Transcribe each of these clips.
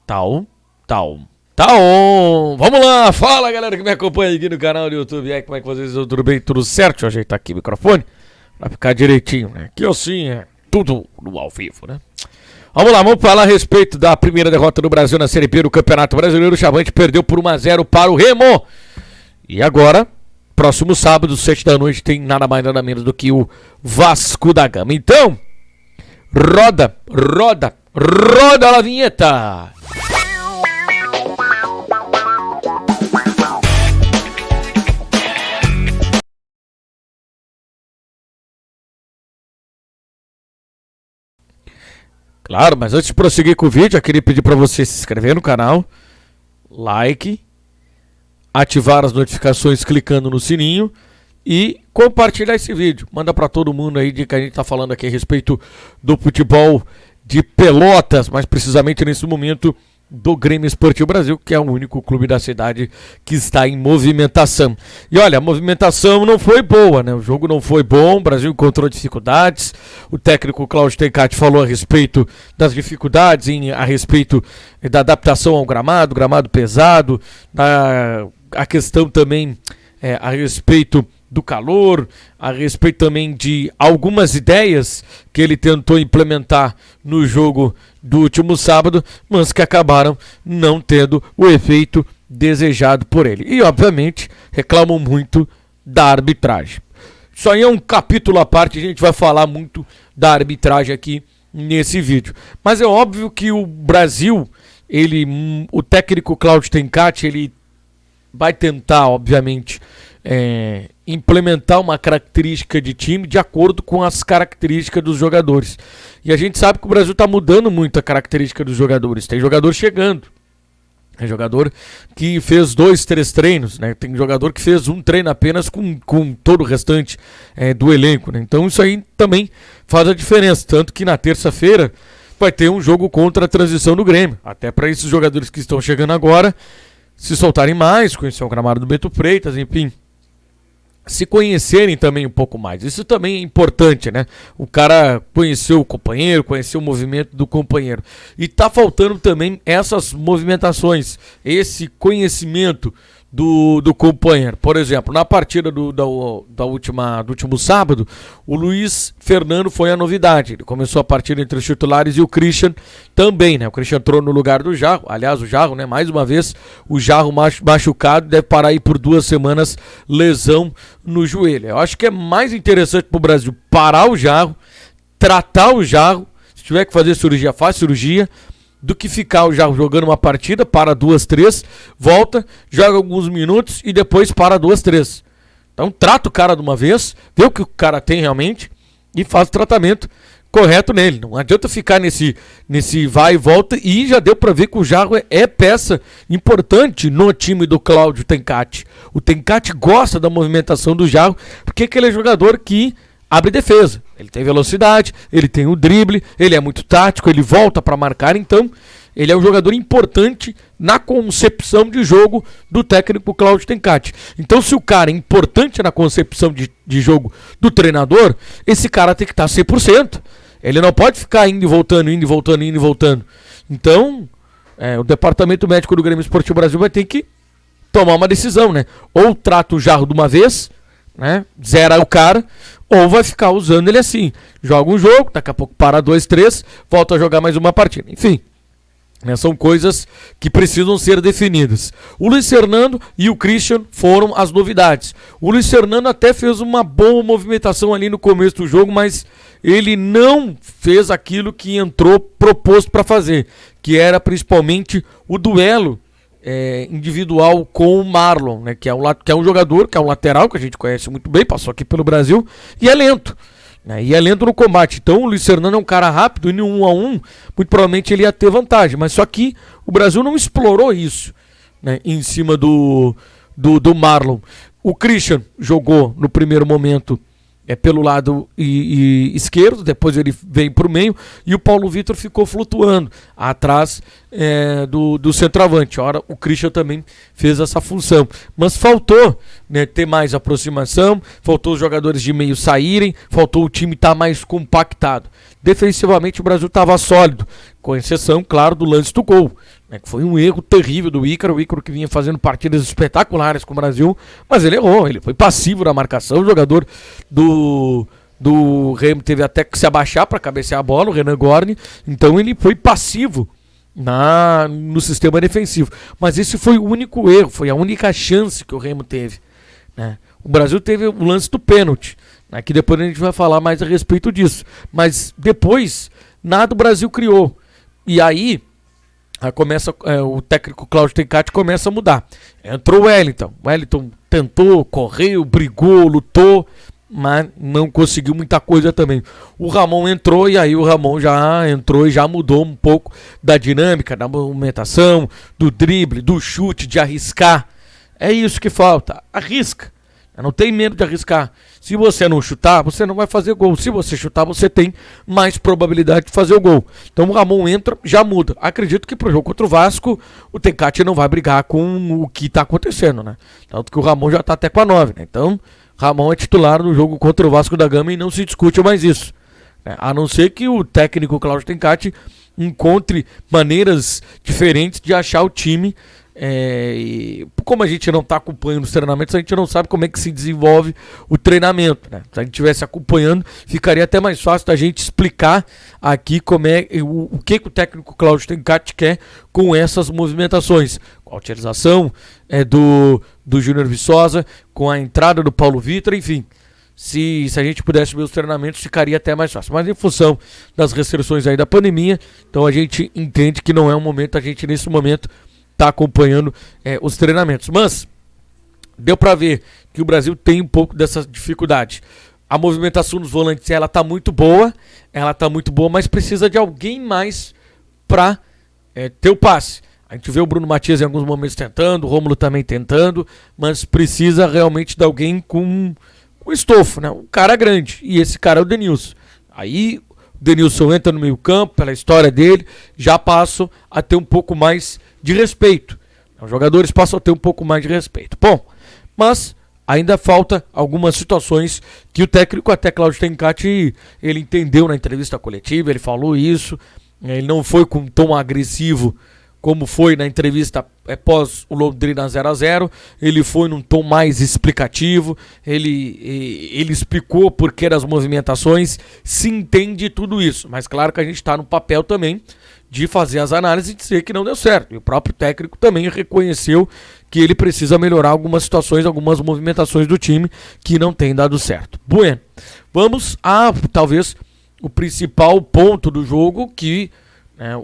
Tal, tal. Tá on! Vamos lá! Fala, galera que me acompanha aqui no canal do YouTube. Aí, como é que vocês estão? Tudo bem? Tudo certo? Deixa eu ajeitar aqui o microfone pra ficar direitinho, né? Que assim é tudo no ao vivo, né? Vamos lá, vamos falar a respeito da primeira derrota do Brasil na Série B do Campeonato Brasileiro. O Chavante perdeu por 1-0 para o Remo. E agora, próximo sábado, 7 da noite, tem nada mais nada menos do que o Vasco da Gama. Então, roda a vinheta! Claro, mas antes de prosseguir com o vídeo, eu queria pedir para você se inscrever no canal, like, ativar as notificações clicando no sininho e compartilhar esse vídeo. Manda para todo mundo aí de que a gente está falando aqui a respeito do futebol de Pelotas, mais precisamente nesse momento do Grêmio Esportivo Brasil, que é o único clube da cidade que está em movimentação. E olha, a movimentação não foi boa, né? O jogo não foi bom, o Brasil encontrou dificuldades. O técnico Cláudio Tencati falou a respeito das dificuldades, a respeito da adaptação ao gramado pesado, a questão também a respeito do calor, a respeito também de algumas ideias que ele tentou implementar no jogo do último sábado, mas que acabaram não tendo o efeito desejado por ele. E, obviamente, reclamam muito da arbitragem. Isso aí é um capítulo à parte, a gente vai falar muito da arbitragem aqui nesse vídeo. Mas é óbvio que o Brasil, o técnico Cláudio Tencati, ele vai tentar, obviamente, implementar uma característica de time de acordo com as características dos jogadores. E a gente sabe que o Brasil está mudando muito a característica dos jogadores. Tem jogador chegando. Tem jogador que fez 2, 3 treinos, né? Tem jogador que fez um treino apenas com todo o restante do elenco, né? Então isso aí também faz a diferença. Tanto que na terça-feira vai ter um jogo contra a transição do Grêmio. Até para esses jogadores que estão chegando agora se soltarem mais, conhecer o gramado do Beto Freitas, enfim, se conhecerem também um pouco mais. Isso também é importante, né? O cara conhecer o companheiro, conhecer o movimento do companheiro. E tá faltando também essas movimentações, esse conhecimento do companheiro. Por exemplo, na partida do último sábado, o Luiz Fernando foi a novidade. Ele começou a partida entre os titulares e o Christian também, né? O Christian entrou no lugar do Jarro. Aliás, o Jarro, né? Mais uma vez, o Jarro machucado, deve parar aí por 2 semanas, lesão no joelho. Eu acho que é mais interessante pro Brasil parar o Jarro, tratar o Jarro. Se tiver que fazer cirurgia, faz cirurgia, do que ficar já jogando uma partida, para 2, 3, volta, joga alguns minutos e depois para 2, 3. Então trata o cara de uma vez, vê o que o cara tem realmente e faz o tratamento correto nele. Não adianta ficar nesse vai e volta, e já deu para ver que o Jarro é peça importante no time do Cláudio Tencati. O Tencati gosta da movimentação do Jarro, porque aquele é jogador que abre defesa, ele tem velocidade, ele tem o drible, ele é muito tático, ele volta para marcar, então ele é um jogador importante na concepção de jogo do técnico Cláudio Tencati. Então, se o cara é importante na concepção de jogo do treinador, esse cara tem que estar 100%. Ele não pode ficar indo e voltando. Então, o departamento médico do Grêmio Esportivo Brasil vai ter que tomar uma decisão, né? Ou trata o Jarro de uma vez, né? Zera o cara, ou vai ficar usando ele assim, joga um jogo, daqui a pouco para 2, 3, volta a jogar mais uma partida, enfim, né? São coisas que precisam ser definidas. O Luiz Fernando e o Christian foram as novidades. O Luiz Fernando até fez uma boa movimentação ali no começo do jogo, mas ele não fez aquilo que entrou proposto para fazer, que era principalmente o duelo individual com o Marlon, né, que é um jogador, que é um lateral que a gente conhece muito bem, passou aqui pelo Brasil, e é lento, né, e é lento no combate. Então o Luiz Fernando é um cara rápido, e no 1 a 1 muito provavelmente ele ia ter vantagem, mas só que o Brasil não explorou isso, né, em cima do Marlon. O Christian jogou no primeiro momento pelo lado esquerdo, depois ele vem para o meio, e o Paulo Vitor ficou flutuando atrás do centroavante. Ora, o Christian também fez essa função, mas faltou, né, ter mais aproximação, faltou os jogadores de meio saírem, faltou o time estar mais compactado. defensivamente o Brasil estava sólido, com exceção, claro, do lance do gol, né, que foi um erro terrível do Ícaro, o Ícaro que vinha fazendo partidas espetaculares com o Brasil, mas ele errou, ele foi passivo na marcação, o jogador do Remo teve até que se abaixar para cabecear a bola, o Renan Gorni, então ele foi passivo no sistema defensivo. Mas esse foi o único erro, foi a única chance que o Remo teve, né? O Brasil teve o lance do pênalti, né, que depois a gente vai falar mais a respeito disso. Mas depois, nada o Brasil criou. E aí começa, o técnico Cláudio Tencati começa a mudar. Entrou o Wellington. O Wellington tentou, correu, brigou, lutou, mas não conseguiu muita coisa também. O Ramon entrou e aí o Ramon já entrou e já mudou um pouco da dinâmica, da movimentação, do drible, do chute, de arriscar. É isso que falta. Arrisca. Não tem medo de arriscar. Se você não chutar, você não vai fazer gol. Se você chutar, você tem mais probabilidade de fazer o gol. Então o Ramon entra, já muda. Acredito que pro jogo contra o Vasco, o Tencati não vai brigar com o que tá acontecendo, né? Tanto que o Ramon já tá até com a 9, né? Então Ramon é titular no jogo contra o Vasco da Gama e não se discute mais isso, né? A não ser que o técnico Cláudio Tencati encontre maneiras diferentes de achar o time. E como a gente não está acompanhando os treinamentos, a gente não sabe como é que se desenvolve o treinamento, né? Se a gente estivesse acompanhando, ficaria até mais fácil da gente explicar aqui como o que o técnico Cláudio Tencati quer com essas movimentações, com a utilização do Júnior Viçosa, com a entrada do Paulo Vitor, enfim. Se a gente pudesse ver os treinamentos, ficaria até mais fácil. Mas em função das restrições aí da pandemia, então a gente entende que não é um momento, a gente nesse momento está acompanhando os treinamentos. Mas deu para ver que o Brasil tem um pouco dessa dificuldade. A movimentação dos volantes, ela está muito boa, mas precisa de alguém mais para ter o passe. A gente vê o Bruno Matias em alguns momentos tentando, o Rômulo também tentando, mas precisa realmente de alguém com estofo, né? Um cara grande, e esse cara é o Denilson. Aí o Denilson entra no meio campo, pela história dele, já passam a ter um pouco mais de respeito. Os jogadores passam a ter um pouco mais de respeito. Bom, mas ainda falta algumas situações que o técnico, até Cláudio Tencati, ele entendeu na entrevista coletiva, ele falou isso, ele não foi com um tom agressivo como foi na entrevista pós o Londrina 0-0, ele foi num tom mais explicativo, ele explicou por que das movimentações, se entende tudo isso, mas claro que a gente está no papel também de fazer as análises e dizer que não deu certo, e o próprio técnico também reconheceu que ele precisa melhorar algumas situações, algumas movimentações do time que não tem dado certo. Bueno, vamos a talvez o principal ponto do jogo que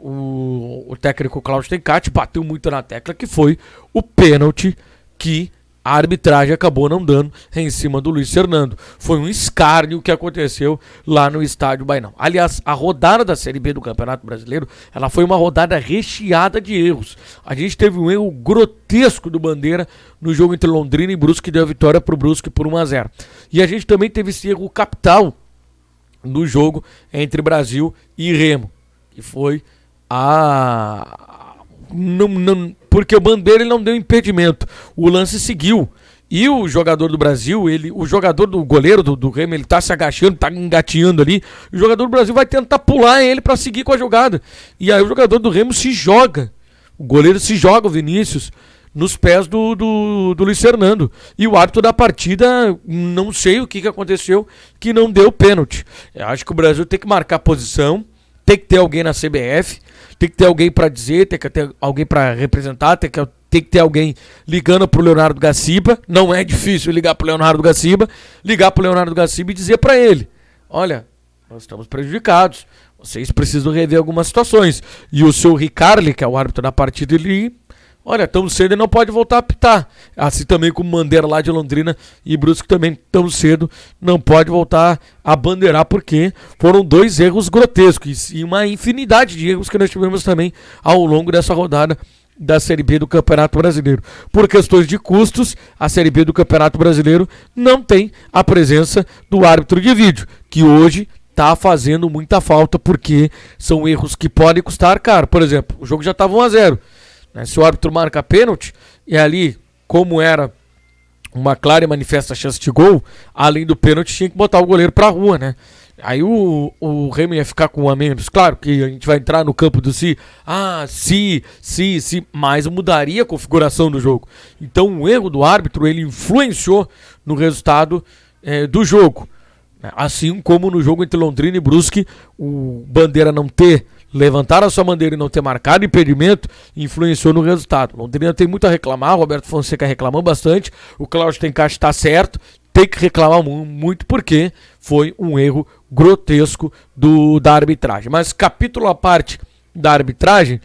o técnico Cláudio Tencati bateu muito na tecla, que foi o pênalti que a arbitragem acabou não dando em cima do Luiz Fernando. Foi um escárnio que aconteceu lá no estádio Bainão. Aliás, a rodada da Série B do Campeonato Brasileiro, ela foi uma rodada recheada de erros. A gente teve um erro grotesco do Bandeira no jogo entre Londrina e Brusque, que deu a vitória para o Brusque por 1-0. E a gente também teve esse erro capital no jogo entre Brasil e Remo, que foi porque o Bandeira ele não deu impedimento, o lance seguiu, e o jogador do Brasil, o jogador do goleiro do Remo, ele tá se agachando, tá engateando ali, o jogador do Brasil vai tentar pular ele para seguir com a jogada, e aí o jogador do Remo se joga, o goleiro se joga, o Vinícius, nos pés do Luiz Fernando, e o árbitro da partida, não sei o que aconteceu, que não deu pênalti. Eu acho que o Brasil tem que marcar posição, tem que ter alguém na CBF, tem que ter alguém para dizer, tem que ter alguém para representar, tem que ter alguém ligando pro Leonardo Gaciba. Não é difícil ligar pro Leonardo Gaciba e dizer para ele: olha, nós estamos prejudicados, vocês precisam rever algumas situações. E o seu Ricarli, que é o árbitro da partida, ele... olha, tão cedo ele não pode voltar a apitar. Assim também como Bandeira lá de Londrina e Brusque também tão cedo não pode voltar a bandeirar, porque foram dois erros grotescos e uma infinidade de erros que nós tivemos também ao longo dessa rodada da Série B do Campeonato Brasileiro. Por questões de custos, a Série B do Campeonato Brasileiro não tem a presença do árbitro de vídeo, que hoje tá fazendo muita falta, porque são erros que podem custar caro. Por exemplo, o jogo já estava 1-0. Se o árbitro marca pênalti, e ali, como era uma clara e manifesta chance de gol, além do pênalti, tinha que botar o goleiro pra rua, né? Aí o Remo ia ficar com um a menos. Claro que a gente vai entrar no campo do se. Se. Mas mudaria a configuração do jogo. Então o erro do árbitro, ele influenciou no resultado do jogo. Assim como no jogo entre Londrina e Brusque, o Bandeira não ter levantado a sua bandeira e não ter marcado impedimento, influenciou no resultado. Londrina tem muito a reclamar, o Roberto Fonseca reclamou bastante, o Cláudio Tencati está certo, tem que reclamar muito porque foi um erro grotesco da arbitragem. Mas capítulo à parte da arbitragem,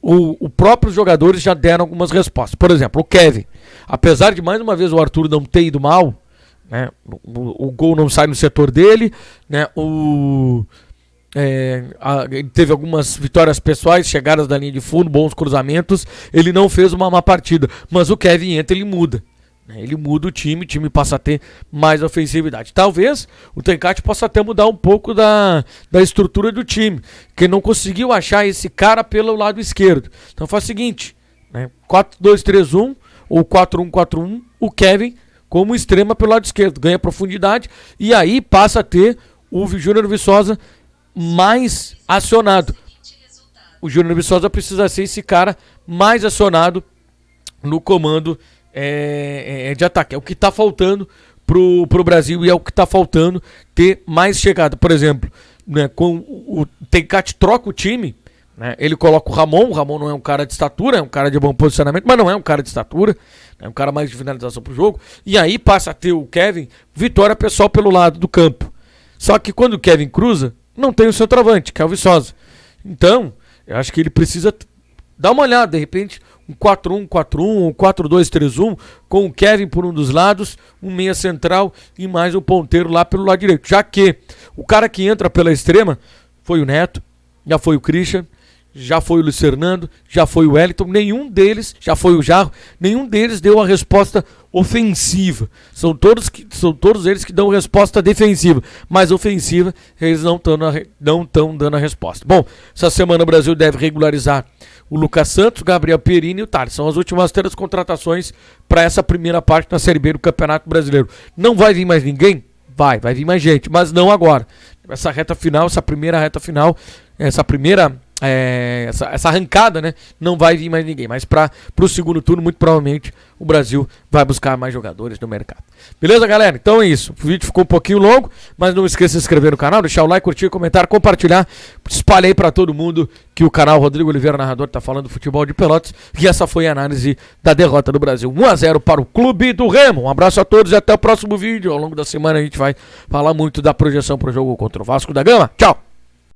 os próprios jogadores já deram algumas respostas. Por exemplo, o Kevin, apesar de mais uma vez o Arthur não ter ido mal, né, o gol não sai no setor dele, né, ele teve algumas vitórias pessoais, chegadas da linha de fundo, bons cruzamentos, ele não fez uma má partida, mas o Kevin entra, ele muda. Ele muda o time passa a ter mais ofensividade. Talvez o Tencati possa até mudar um pouco da estrutura do time, que não conseguiu achar esse cara pelo lado esquerdo. Então faz o seguinte, né, 4-2-3-1 ou 4-1-4-1, o Kevin como extrema pelo lado esquerdo, ganha profundidade e aí passa a ter o Júnior Viçosa mais acionado. O Júnior Viçosa precisa ser esse cara mais acionado no comando de ataque. É o que está faltando pro Brasil e é o que está faltando ter mais chegada. Por exemplo, né, com o Tencati troca o time, né, ele coloca o Ramon não é um cara de estatura, é um cara de bom posicionamento, mas não é um cara de estatura, é um cara mais de finalização pro jogo, e aí passa a ter o Kevin, vitória pessoal pelo lado do campo. Só que quando o Kevin cruza, não tem o centroavante, que é o Viçosa. Então, eu acho que ele precisa dar uma olhada, de repente, um 4-1-4-1, um 4-2-3-1, com o Kevin por um dos lados, um meia central e mais um ponteiro lá pelo lado direito. Já que o cara que entra pela extrema foi o Neto, já foi o Christian, já foi o Luiz Fernando, já foi o Wellington, nenhum deles, já foi o Jarro, nenhum deles deu a resposta ofensiva. São todos eles que dão resposta defensiva, mas ofensiva eles não estão dando a resposta. Bom, essa semana o Brasil deve regularizar o Lucas Santos, o Gabriel Perini e o Thales. São as últimas 3 contratações para essa primeira parte da Série B do Campeonato Brasileiro. Não vai vir mais ninguém? Vai vir mais gente, mas não agora. Essa reta final, essa primeira reta final, essa arrancada, né, não vai vir mais ninguém, mas para o segundo turno, muito provavelmente, o Brasil vai buscar mais jogadores no mercado. Beleza, galera? Então é isso. O vídeo ficou um pouquinho longo, mas não esqueça de se inscrever no canal, deixar o like, curtir, comentar, compartilhar, espalhe aí para todo mundo que o canal Rodrigo Oliveira Narrador tá falando futebol de Pelotas, e essa foi a análise da derrota do Brasil, 1-0 para o Clube do Remo. Um abraço a todos e até o próximo vídeo. Ao longo da semana a gente vai falar muito da projeção para o jogo contra o Vasco da Gama. Tchau!